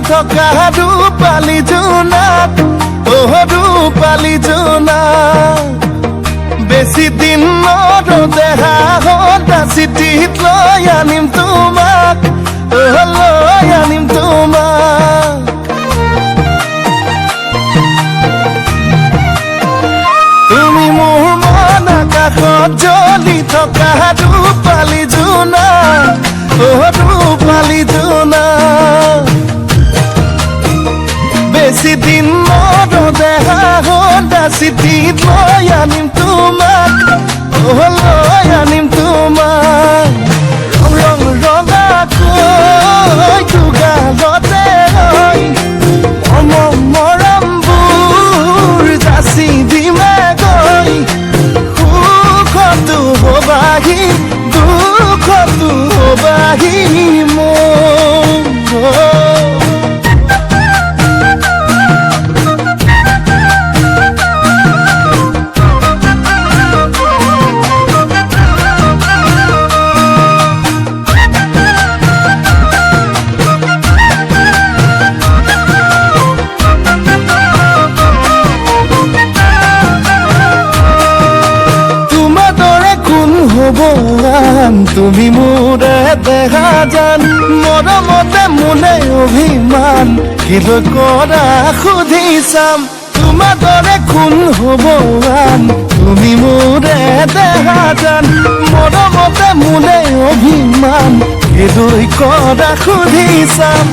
থকা ৰূপালী জোনাক ৰূপালী জোনাক বেছি দিন নৰদেহা হতা চিঠিত লৈ আনিম তোমাক লৈ আনিম তোমাক তুমি মোৰ মন আকাশত জ্বলি থকা ৰূপালী জোনাক ৰূপালী জোনাক বেছি দিন নৰদেহা হতা চিঠিত লৈ আনিম তোমাক লৈ আনিম তোমাক ৰং ৰঙাকৈ দুগালতে ৰৈ মৰমবোৰ যাচি দিমে গৈ সুখতো হবাহি দুখতো হবাহি মোৰ তুমি মোৰে দেখা জান মৰমতে মোলে অভিমান কিলৈ কৰা সুধি চাম তোমাৰ দৰে কোন হ'ব আন তুমি মোৰে দেখা জান মৰমতে মোলে অভিমান কিলৈ কৰা সুধি চাম